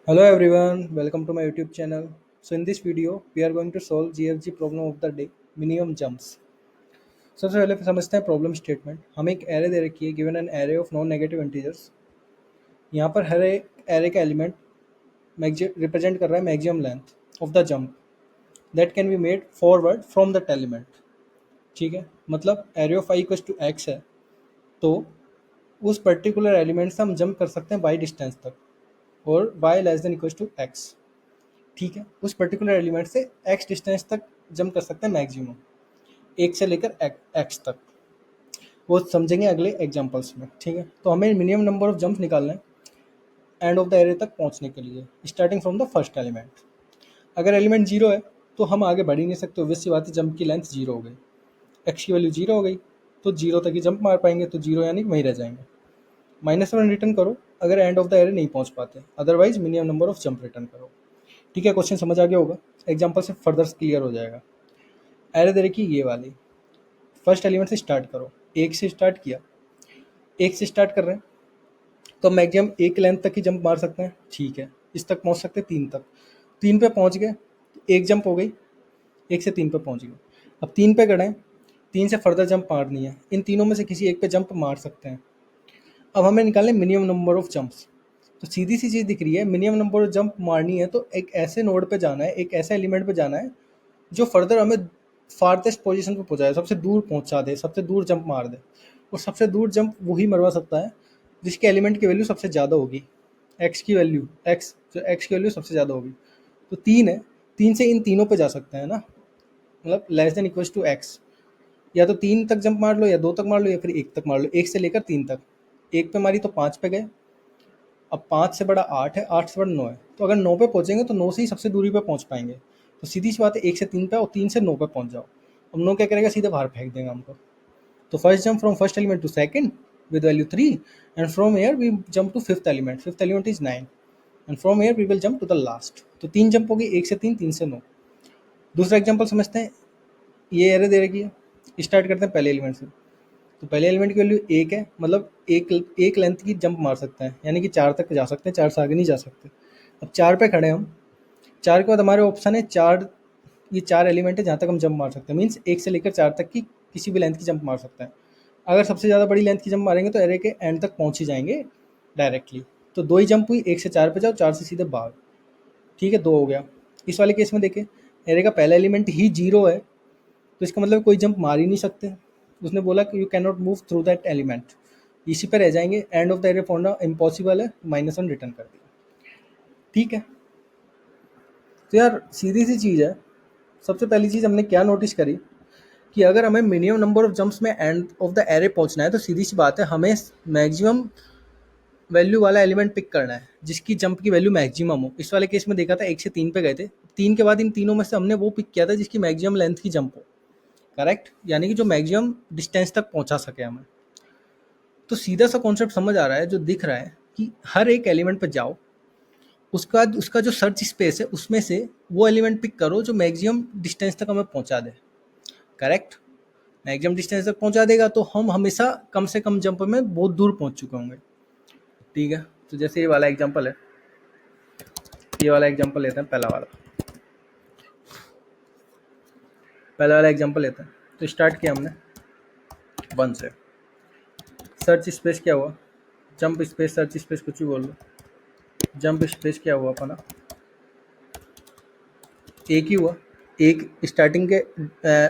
Hello everyone, welcome to my YouTube channel. So in this video, we are going to solve GFG problem of the day, minimum jumps. सबसे पहले समझते हैं problem statement. हमें एक array दे रखी है, given an array of non negative integers. यहाँ पर हर एक एरे का एलिमेंट रिप्रेजेंट कर रहा है maximum length of the jump that can be made forward from that element. ठीक है, मतलब array of I equals to X है, तो उस पर्टिकुलर एलिमेंट से हम जंप कर सकते हैं वाई डिस्टेंस तक, और Y less than equals to X. ठीक है, उस पर्टिकुलर एलिमेंट से एक्स डिस्टेंस तक जंप कर सकते हैं मैक्सिमम, एक से लेकर एक्स तक। वो समझेंगे अगले एग्जांपल्स में। ठीक है, तो हमें मिनिमम नंबर ऑफ जंप निकालना है एंड ऑफ द एरे तक पहुंचने के लिए, starting from the first element. अगर एलिमेंट जीरो है तो हम आगे बढ़ ही नहीं सकते, ऑब्वियस सी बात है, जंप की लेंथ जीरो हो गई, एक्स की वैल्यू जीरो हो गई, तो जीरो तक ही जंप मार पाएंगे, तो जीरो यानी वहीं रह जाएंगे। -1 रिटर्न करो अगर एंड ऑफ द एरे नहीं पहुंच पाते, otherwise minimum number of jump return करो। ठीक है, क्वेश्चन समझ आ गया होगा, एग्जाम्पल से फर्दर क्लियर हो जाएगा। एरे दे रखी ये वाली, फर्स्ट एलिमेंट से स्टार्ट करो, एक से स्टार्ट किया, एक से स्टार्ट कर रहे हैं तो मैक्सिमम एक लेंथ तक ही जंप मार सकते हैं। ठीक है, इस तक पहुंच सकते हैं, तीन तक, तीन पे पहुंच गए, एक जंप हो गई, एक से तीन पे पहुंच गए। अब तीन पे खड़े हैं, तीन से फर्दर जंप मारनी है, इन तीनों में से किसी एक पे जंप मार सकते हैं। अब हमें निकालने मिनिमम नंबर ऑफ जंप्स। तो सीधी सी चीज़ दिख रही है, मिनिमम नंबर ऑफ जंप मारनी है तो एक ऐसे नोड पे जाना है, एक ऐसे एलिमेंट पे जाना है जो फर्दर हमें फारदेस्ट पोजीशन पे पहुंचाए, सबसे दूर पहुंचा दे, सबसे दूर जंप मार दे। और सबसे दूर जंप वही मरवा सकता है जिसके एलिमेंट की वैल्यू सबसे ज़्यादा होगी, एक्स की वैल्यू, एक्स जो एक्स की वैल्यू सबसे ज़्यादा होगी। तो तीन है, तीन से इन तीनों पे जा सकते हैं ना, मतलब less than equals to X. या तो तीन तक जंप मार लो, या दो तक मार लो, या फिर एक तक मार लो, एक से लेकर तीन तक। एक पे मारी तो पाँच पे गए, अब पाँच से बड़ा आठ है, आठ से बड़ा नौ है, तो अगर नौ पे पहुंचेंगे तो नौ से ही सबसे दूरी पे पहुंच पाएंगे। तो सीधी सी बात है, एक से तीन पे और तीन से नौ पे पहुंच जाओ। अब नौ क्या करेगा, सीधे बाहर फेंक देगा हमको। तो first jump from first element to second with value 3, and from here we jump to fifth element is 9, and from here we will jump to the last। तो तीन जंप होगी, एक से तीन, तीन से नौ। दूसरा एग्जांपल समझते हैं। ये एरे दे रखी है, स्टार्ट करते हैं पहले एलिमेंट से। तो पहले एलिमेंट की वैल्यू एक है, मतलब एक लेंथ की जंप मार सकते हैं, यानी कि चार तक जा सकते हैं, चार से आगे नहीं जा सकते। अब चार पे खड़े हैं हम, चार के बाद हमारे ऑप्शन है चार, ये चार एलिमेंट है जहाँ तक हम जंप मार सकते हैं, मीन्स एक से लेकर चार तक की किसी भी लेंथ की जंप मार सकते हैं। अगर सबसे ज़्यादा बड़ी लेंथ की जंप मारेंगे तो एरे के एंड तक पहुँच ही जाएंगे डायरेक्टली। तो दो ही जंप हुई, एक से चार पे जाओ, चार से सीधे बाहर। ठीक है, दो हो गया। इस वाले केस में देखें, एरे का पहला एलिमेंट ही जीरो है, तो इसका मतलब कोई जंप मार ही नहीं सकते। उसने बोला कि you can not move through that element, इसी पे रह जाएंगे, एंड ऑफ द एरे पहुंचना इम्पॉसिबल है, -1 रिटर्न कर दिया। ठीक है, तो यार सीधी सी चीज़ है। सबसे पहली चीज़ हमने क्या नोटिस करी कि अगर हमें मिनिमम नंबर ऑफ जंप्स में एंड ऑफ द एरे पहुंचना है तो सीधी सी बात है, हमें मैक्सिमम वैल्यू वाला एलिमेंट पिक करना है जिसकी जंप की वैल्यू मैक्सिमम हो। इस वाले केस में देखा था, एक से तीन पे गए थे, तीन के बाद इन तीनों में से हमने वो पिक किया था जिसकी मैक्सिमम लेंथ की जंप हो। करेक्ट, यानी कि जो मैक्सिमम डिस्टेंस तक पहुंचा सके हमें। तो सीधा सा कॉन्सेप्ट समझ आ रहा है, जो दिख रहा है कि हर एक एलिमेंट पर जाओ, उसके बाद उसका जो सर्च स्पेस है उसमें से वो एलिमेंट पिक करो जो मैक्सिमम डिस्टेंस तक हमें पहुंचा दे। करेक्ट, मैक्सिमम डिस्टेंस तक पहुंचा देगा तो हम हमेशा कम से कम जंप में बहुत दूर पहुंच चुके होंगे। ठीक है, तो जैसे ये वाला एग्जांपल है, ये वाला एग्जांपल लेते हैं, पहला वाला एग्जांपल लेते हैं। तो स्टार्ट किया हमने वन से, सर्च स्पेस क्या हुआ, जंप स्पेस, सर्च स्पेस कुछ भी बोल लो, जंप स्पेस क्या हुआ अपना, एक ही हुआ। एक स्टार्टिंग के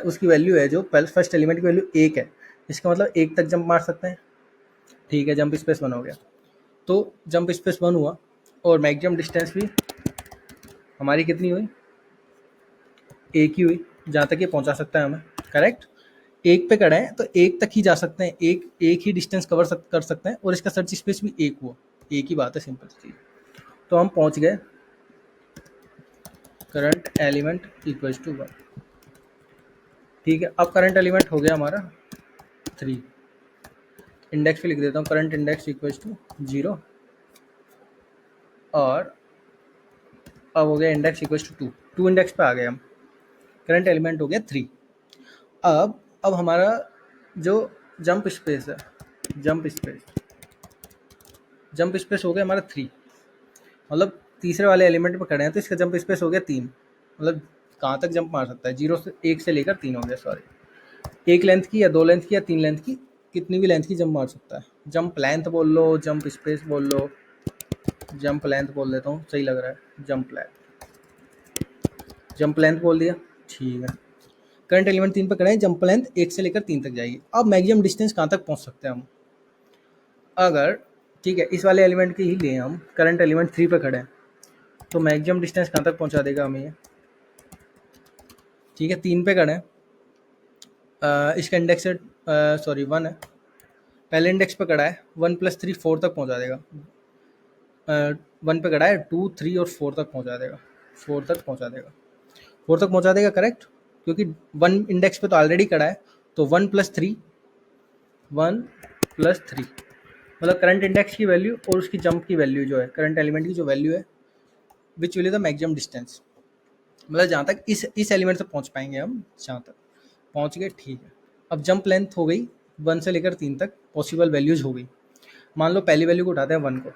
उसकी वैल्यू है, जो पहले फर्स्ट एलिमेंट की वैल्यू एक है, इसका मतलब एक तक जंप मार सकते हैं। ठीक है, जंप स्पेस वन हो गया, तो जंप स्पेस वन हुआ, और मैक्सिमम डिस्टेंस भी हमारी कितनी हुई, एक ही हुई, जहाँ तक ये पहुँचा सकता है हमें। करेक्ट, एक पे खड़े हैं तो एक तक ही जा सकते हैं, एक एक ही डिस्टेंस कर सकते हैं, और इसका सर्च स्पेस भी एक हुआ, एक ही बात है, सिंपल चीज। तो हम पहुँच गए current element equals to one. ठीक है, अब करंट एलिमेंट हो गया हमारा थ्री। इंडेक्स पे लिख देता हूँ, current index equals to zero, और अब हो गया index equals to two, two index पे आ गए हम, करंट एलिमेंट हो गया थ्री। अब हमारा जो जंप स्पेस है, जंप स्पेस हो गया हमारा थ्री, मतलब तीसरे वाले एलिमेंट पे खड़े हैं तो इसका जंप स्पेस हो गया 3, मतलब कहाँ तक जंप मार सकता है, 0 से 1 से लेकर 3 हो गया, सॉरी, 1 लेंथ की या 2 लेंथ की या 3 लेंथ की, कितनी भी लेंथ की जंप मार सकता है। जंप लेंथ बोल लो, जंप स्पेस बोल लो, जंप लेंथ बोल देता हूँ, सही लग रहा है, जंप लेंथ बोल दिया, ठीक है। करंट एलिमेंट 3 पे खड़े हैं, जंप लेंथ 1 से लेकर 3 तक जाएगी। अब मैक्सिमम डिस्टेंस कहाँ तक पहुँच सकते हैं हम, अगर ठीक है इस वाले एलिमेंट की ही लिए हम, करंट एलिमेंट 3 पे खड़े हैं, तो मैक्सिमम डिस्टेंस कहाँ तक पहुँचा देगा हमें ये, ठीक है 3 पे खड़े हैं, इसका इंडेक्स है सॉरी 1 है, पहले इंडेक्स पे खड़ा है, 1 + 3 4 तक पहुँचा देगा, 1 पे खड़ा है, 2 3 और 4 तक पहुँचा देगा, 4 तक पहुँचा देगा, 4 तक पहुँचा देगा, करेक्ट, क्योंकि 1 इंडेक्स पे तो ऑलरेडी खड़ा है, तो 1 + 3 मतलब करंट इंडेक्स की वैल्यू और उसकी जंप की वैल्यू जो है, करंट एलिमेंट की जो वैल्यू है, which will the maximum distance, मतलब जहाँ तक इस एलिमेंट से पहुँच पाएंगे हम, जहाँ तक पहुँच गए, ठीक है। अब जंप लेंथ हो गई 1 से लेकर 3 तक पॉसिबल वैल्यूज हो गई, मान लो पहली वैल्यू को उठाते हैं 1 को,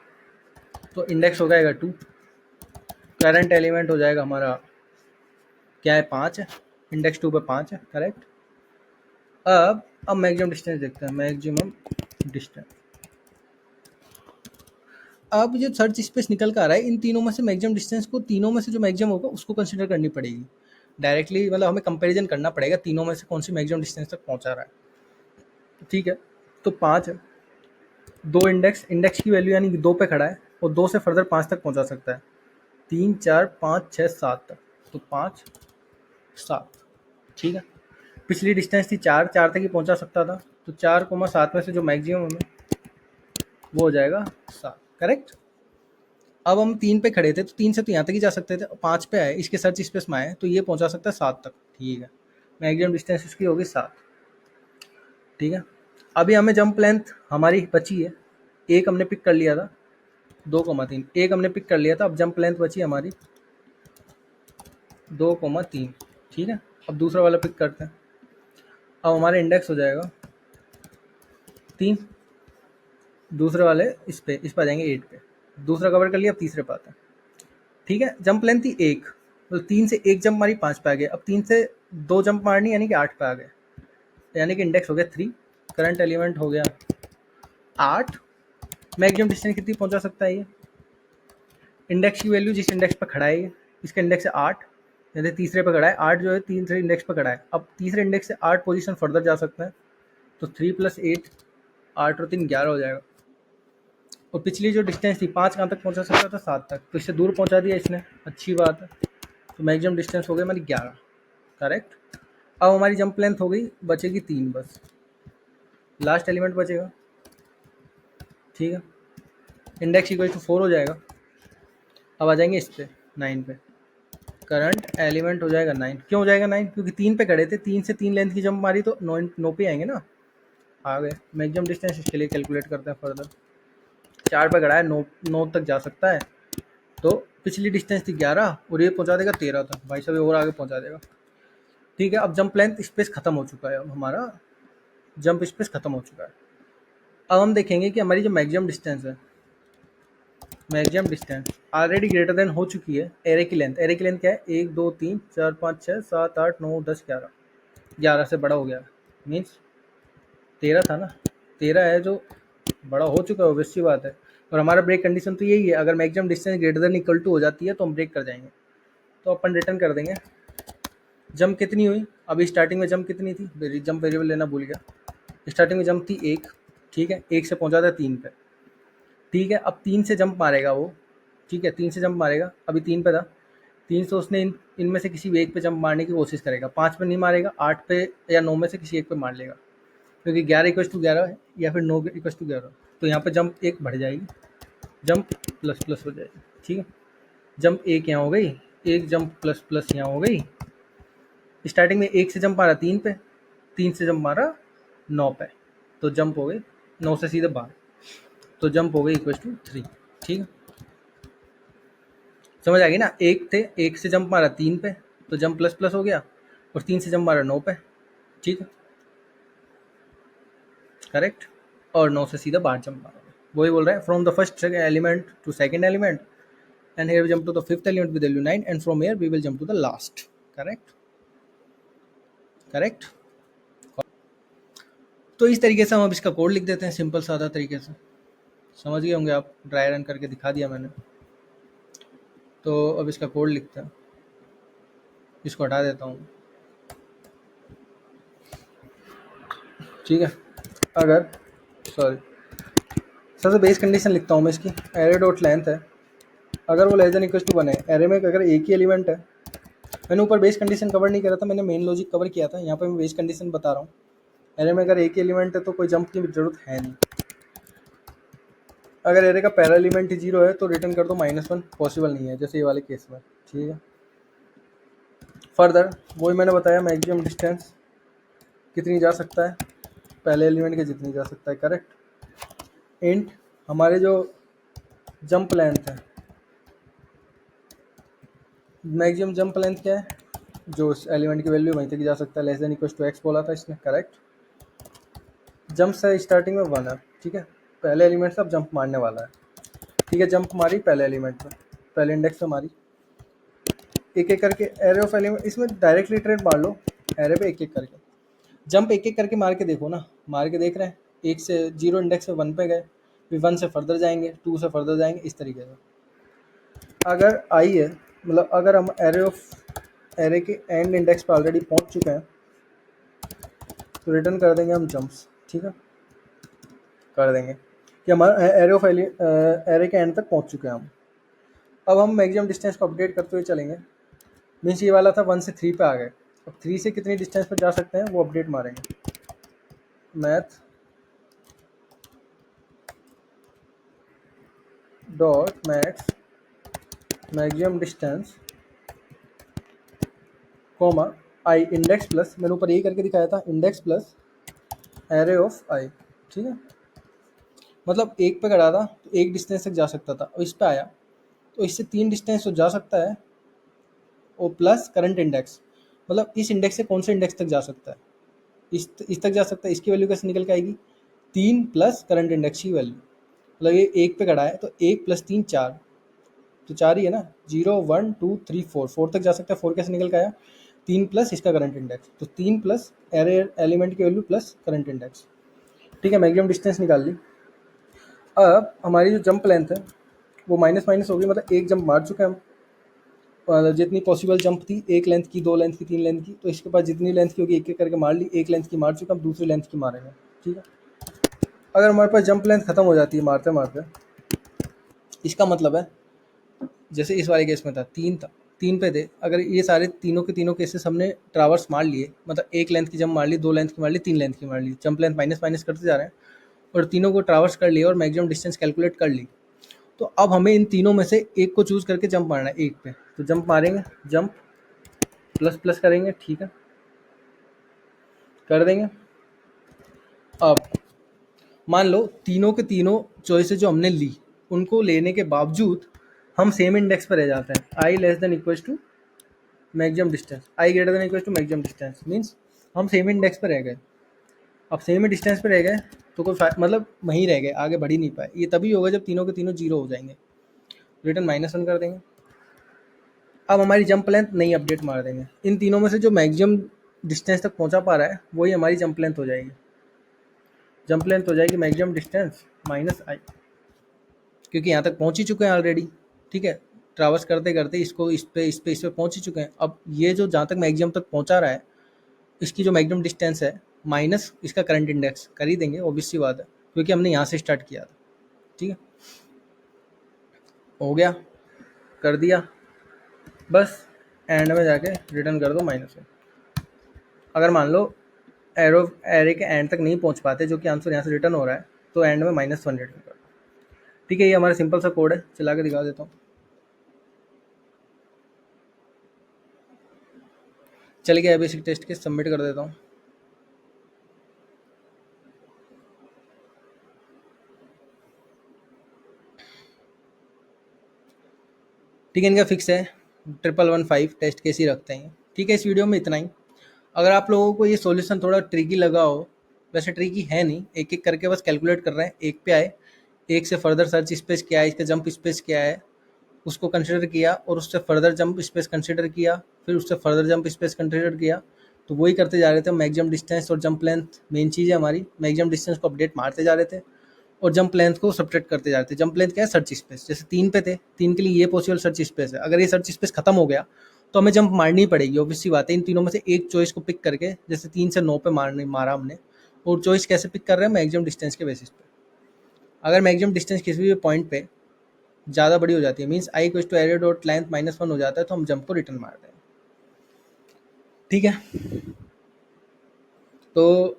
तो इंडेक्स हो जाएगा 2, करंट एलिमेंट हो जाएगा हमारा क्या है 5 है, इंडेक्स 2 पे 5 है, करेक्ट। अब मैक्सिमम डिस्टेंस देखते हैं, मैक्सिमम डिस्टेंस, अब जो सर्च स्पेस निकल कर आ रहा है, इन तीनों में से मैक्सिमम डिस्टेंस को, तीनों में से जो मैक्सिमम होगा उसको कंसिडर करनी पड़ेगी डायरेक्टली, मतलब हमें कंपैरिजन करना पड़ेगा तीनों में से कौन सी मैक्सिमम डिस्टेंस तक पहुंचा रहा है, ठीक है। तो 5 है, 2 इंडेक्स की वैल्यू यानी कि 2 पे खड़ा है, और 2 से फर्दर 5 तक पहुंचा सकता है, 3 4 5 6 7 तक, तो 5 7, ठीक है। पिछली डिस्टेंस थी 4, 4 तक ही पहुंचा सकता था, तो 4,7 में से जो मैक्सिमम हमें वो हो जाएगा 7, करेक्ट। अब हम 3 पे खड़े थे, तो 3 से तो यहाँ तक ही जा सकते थे, 5 पे आए, इसके सर्च स्पेस में आए, तो ये पहुंचा सकता है 7 तक, ठीक है, मैक्सिमम डिस्टेंस इसकी होगी 7, ठीक है। अभी हमें जंप लेंथ हमारी बची है, एक हमने पिक कर लिया था, 2,3, एक हमने पिक कर लिया था, अब जंप लेंथ बची हमारी 2,3, ठीक है। अब दूसरा वाला पिक करते हैं, अब हमारा इंडेक्स हो जाएगा 3, दूसरे वाले इस पे आ जाएंगे 8 पे, दूसरा कवर कर लिया, अब तीसरे पे आते हैं, ठीक है। जंप लेंथ थी 1, तो 3 से 1 जंप मारी 5 पे आ गए, अब 3 से 2 जंप मारनी यानी कि 8 पे आ गए, यानी कि इंडेक्स हो गया 3, करंट एलिमेंट हो गया 8, मैक्सिमम डिस्टेंस कितनी पहुंचा सकता है ये, इंडेक्स की वैल्यू जिस इंडेक्स पे खड़ा है ये, इसका इंडेक्स है 8, जैसे तीसरे पे खड़ा है 8 जो है, तीसरे इंडेक्स पे खड़ा है, अब तीसरे इंडेक्स से 8 पोजीशन फर्दर जा सकता है, तो 3 + 8, 8 और 3 11 हो जाएगा, और पिछली जो डिस्टेंस थी 5 कहाँ तक पहुंचा सकता था, 7 तक, तो इससे दूर पहुंचा दिया इसने, अच्छी बात है, तो मैक्सिमम डिस्टेंस हो गई हमारी 11, करेक्ट। अब हमारी जंप लेंथ हो गई, बचेगी 3 बस, लास्ट एलिमेंट बचेगा, ठीक है, इंडेक्स इक्वल टू 4 हो जाएगा। अब आ जाएंगे इस पे 9 पे, करंट एलिमेंट हो जाएगा 9, क्यों हो जाएगा 9, क्योंकि 3 पे खड़े थे, 3 से 3 लेंथ की जंप मारी तो 9 पे आएंगे ना, आ गए। मैक्सिमम डिस्टेंस इसके लिए कैलकुलेट करते हैं फर्दर, 4 पे खड़ा है, 9 तक जा सकता है, तो पिछली डिस्टेंस थी 11 और ये पहुंचा देगा 13 तक, भाई साहब और आगे पहुंचा देगा, ठीक है। अब जंप लेंथ स्पेस खत्म हो चुका है, अब हमारा जंप स्पेस खत्म हो चुका है। अब हम देखेंगे कि हमारी जो मैक्सिमम डिस्टेंस है, maximum distance already greater than हो चुकी है एरे की लेंथ, एरे की लेंथ क्या है, 1 2 3 4 5 6 7 8 9 10 11, 11 से बड़ा हो गया, मीन्स 13 था ना, 13 है जो बड़ा हो चुका है, ऑब्वियस सी बात है, और हमारा ब्रेक कंडीशन तो यही है, अगर maximum distance greater than equal to हो जाती है तो हम ब्रेक कर जाएंगे, तो अपन रिटर्न कर देंगे। जंप कितनी हुई, अभी स्टार्टिंग में जंप कितनी थी, जंप वेरिएबल लेना भूल गया, स्टार्टिंग में जंप थी 1, ठीक है, 1 से पहुंचा था 3 पे, ठीक है। अब 3 से जंप मारेगा वो, ठीक है, 3 से जंप मारेगा, अभी 3 पे था, 3 से उसने इनमें से किसी भी एक पे जंप मारने की कोशिश करेगा, 5 पे नहीं मारेगा, 8 पे या 9 में से किसी एक पे मार लेगा, क्योंकि 11 इक्वस टू 11 है या फिर 9 इक्वस टू 11, तो यहाँ पे जंप एक बढ़ जाएगी, जंप प्लस प्लस हो जाएगी, ठीक है। जंप एक यहाँ हो गई, एक जंप प्लस प्लस यहाँ हो गई, स्टार्टिंग में 1 से जंप मारा 3 पे, 3 से जंप मारा 9 पे, तो जंप हो गई 9 से सीधे 12, तो जंप हो गई इक्वस टू 3, ठीक है, समझ आ गई ना। एक थे, 1 से जंप मारा 3 पे, तो जंप प्लस प्लस हो गया, और 3 से जंप मारा 9 पे, ठीक है, करेक्ट, और 9 से सीधा 12 जंप मारा, वही बोल रहा है, from the first element to second element and here we jump to the fifth element with value 9, and from here we will jump to the last. Correct. तो इस तरीके से हम अब इसका कोड लिख देते हैं सिंपल सादा तरीके से। समझ गए होंगे आप, ड्राई रन करके दिखा दिया मैंने। तो अब इसका कोड लिखते हैं, इसको हटा देता हूँ। ठीक है, अगर सबसे बेस कंडीशन लिखता हूँ मैं इसकी, एरे डॉट लेंथ है, अगर वो लेस देन इक्वल टू 1 है, एरे में अगर एक ही एलिमेंट है, मैंने ऊपर बेस कंडीशन कवर नहीं करा था, मैंने मेन लॉजिक कवर किया था, यहाँ पे मैं बेस कंडीशन बता रहा हूँ। एरे में अगर एक ही एलिमेंट है तो कोई जंप की जरूरत है नहीं। अगर एरे का पहला एलिमेंट ही 0 है तो रिटर्न कर दो -1, पॉसिबल नहीं है जैसे ये वाले केस में। ठीक है, फर्दर वही मैंने बताया, मैक्सिमम डिस्टेंस कितनी जा सकता है, पहले एलिमेंट के जितनी जा सकता है। करेक्ट। इंट हमारे जो जंप लेंथ है, मैक्सिमम जंप लेंथ क्या है, जो उस एलिमेंट की वैल्यू वहीं तक जा सकता है, less than equal to x बोला था इसने। करेक्ट। जंप से स्टार्टिंग में 1 है। ठीक है, पहले एलिमेंट से अब जंप मारने वाला है। ठीक है, जंप मारी पहले एलिमेंट पे, पहले इंडेक्स पे मारी, एक एक करके एरे ऑफ एलिमेंट, इसमें डायरेक्टली ट्रेड मार लो एरे पे एक एक करके, जंप एक एक करके मार के देखो ना, मार के देख रहे हैं, 1 से 0 इंडेक्स से 1 पे गए, फिर 1 से फर्दर जाएंगे, 2 से फर्दर जाएंगे, इस तरीके से। अगर आई है, मतलब अगर हम एरे के एंड इंडेक्स पर ऑलरेडी पहुंच चुके हैं तो रिटर्न कर देंगे हम जंप्स। ठीक है, कर देंगे कि हमारा एरे के एंड तक पहुंच चुके हैं हम। अब हम मैक्सिमम डिस्टेंस को अपडेट करते हुए चलेंगे। मीन्स ये वाला था 1 से 3 पे आ गए, अब 3 से कितनी डिस्टेंस पर जा सकते हैं वो अपडेट मारेंगे। Math dot max maximum distance comma I index plus, मैंने ऊपर ये करके दिखाया था, इंडेक्स प्लस एरे ऑफ आई। ठीक है, मतलब एक पे खड़ा था तो एक डिस्टेंस तक जा सकता था, और इस पे आया तो इससे 3 डिस्टेंस तो जा सकता है, और प्लस करंट इंडेक्स, मतलब इस इंडेक्स से कौन से इंडेक्स तक जा सकता है, इस तक जा सकता है, इसकी वैल्यू कैसे निकल के आएगी, 3 प्लस करंट इंडेक्स की वैल्यू, मतलब ये एक पे खड़ा है तो 1 + 3 4, तो 4 ही है ना, 0 1 2 3 4 तक जा सकता है। 4 कैसे निकल के आया, 3 प्लस इसका करंट इंडेक्स, तो 3 प्लस एरे एलिमेंट की वैल्यू प्लस करंट इंडेक्स। ठीक है, मैक्सिमम डिस्टेंस निकाल ली। अब हमारी जो जंप लेंथ है वो माइनस माइनस होगी, मतलब एक जंप मार चुके हैं हम, जितनी पॉसिबल जंप थी, एक लेंथ की, 2 लेंथ की, 3 लेंथ की, तो इसके पास जितनी लेंथ की होगी एक एक करके मार ली, एक लेंथ की मार चुके हम, दूसरी लेंथ की मारेंगे। ठीक है, अगर हमारे पास जंप लेंथ खत्म हो जाती है मारते मारते, इसका मतलब है जैसे इस वाले केस में था, 3 पे थे, अगर ये सारे तीनों के तीनों केसेस हमने ट्रावर्स मार लिए, मतलब एक लेंथ की जंप मार ली, 2 लेंथ की मार ली, 3 लेंथ की मार ली, जंप लेंथ माइनस माइनस करते जा रहे हैं, और तीनों को ट्रावर्स कर लिया और मैक्सिमम डिस्टेंस कैलकुलेट कर ली, तो अब हमें इन तीनों में से एक को चूज करके जंप मारना है, एक पे, तो जंप मारेंगे, जंप प्लस प्लस करेंगे। ठीक है, कर देंगे। अब मान लो तीनों के तीनों चॉइसेस जो हमने ली, उनको लेने के बावजूद हम सेम इंडेक्स पर रह जाते हैं, I less than equal to maximum distance, I greater than equal to maximum distance, means हम सेम इंडेक्स पर रह गए। अब सेम ही डिस्टेंस पे रह गए तो कोई मतलब वहीं रह गए, आगे बढ़ ही नहीं पाए। ये तभी होगा जब तीनों के तीनों 0 हो जाएंगे, रिटर्न -1 कर देंगे। अब हमारी जंप लेंथ नई अपडेट मार देंगे, इन तीनों में से जो मैक्सिमम डिस्टेंस तक पहुंचा पा रहा है वही हमारी जंप लेंथ हो जाएगी। जंप लेंथ हो जाएगी मैक्सिमम डिस्टेंस माइनस आई, क्योंकि यहाँ तक पहुंच ही चुके हैं ऑलरेडी। ठीक है, ट्रैवर्स करते करते इसको इस पे पहुंच ही चुके हैं। अब ये जो जहाँ तक मैक्सिमम तक पहुंचा रहा है, इसकी जो मैक्सिमम डिस्टेंस है माइनस इसका करंट इंडेक्स कर ही देंगे, ऑब्वियस सी बात है, क्योंकि हमने यहाँ से स्टार्ट किया था। ठीक है, हो गया, कर दिया, बस एंड में जाके रिटर्न कर दो -1। अगर मान लो एरे के एंड तक नहीं पहुंच पाते, जो कि आंसर यहाँ से रिटर्न हो रहा है, तो एंड में -1 रिटर्न कर दो। ठीक है, ये हमारा सिंपल सा कोड है, चला के दिखा देता हूँ। चल गया, बेसिक टेस्ट के सबमिट कर देता हूँ। ठीक है, इनका फिक्स है 1115 टेस्ट केस ही रखते हैं। ठीक है, इस वीडियो में इतना ही। अगर आप लोगों को ये सॉल्यूशन थोड़ा ट्रिकी लगा हो, वैसे ट्रिकी है नहीं, एक एक करके बस कैलकुलेट कर रहे हैं, एक पे आए, एक से फर्दर सर्च स्पेस क्या है, इसका जंप स्पेस क्या है, उसको कंसिडर किया और उससे फर्दर जंप स्पेस कंसिडर किया, फिर उससे फर्दर जंप स्पेस कंसिडर किया, तो वही करते जा रहे थे। मैक्सिमम डिस्टेंस और जंप लेंथ मेन चीज़ है हमारी। मैक्सिमम डिस्टेंस को अपडेट मारते जा रहे थे और जंप लेंथ को सब्ट्रैक्ट करते जा रहे थे। जंप लेंथ क्या है? Search space. जैसे 3 पे थे, 3 के लिए ये पॉसिबल सर्च स्पेस है। अगर ये सर्च स्पेस खत्म हो गया तो हमें जंप मारनी पड़ेगी, ऑब्वियस सी बात है। इन तीनों में से एक चॉइस को पिक करके, जैसे 3 से 9 पे मारा हमने, और चॉइस कैसे पिक कर रहे हैं? मैक्सिमम डिस्टेंस के बेसिस पे। अगर मैक्सिमम डिस्टेंस किसी भी पॉइंट पे ज़्यादा बड़ी हो जाती है, means i equals to area dot length -1 हो जाता है, तो हम जंप को रिटर्न मार रहे हैं। ठीक है, तो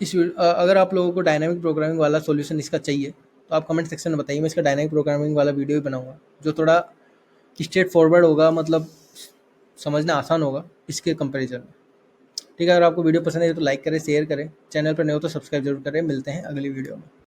अगर आप लोगों को डायनामिक प्रोग्रामिंग वाला सॉल्यूशन इसका चाहिए तो आप कमेंट सेक्शन में बताइए। मैं इसका डायनामिक प्रोग्रामिंग वाला वीडियो भी बनाऊंगा जो थोड़ा स्ट्रेट फॉरवर्ड होगा, मतलब समझना आसान होगा इसके कंपैरिजन में। ठीक है, अगर आपको वीडियो पसंद है तो लाइक करें, शेयर करें, चैनल पर नए हो तो सब्सक्राइब जरूर करें। मिलते हैं अगली वीडियो में।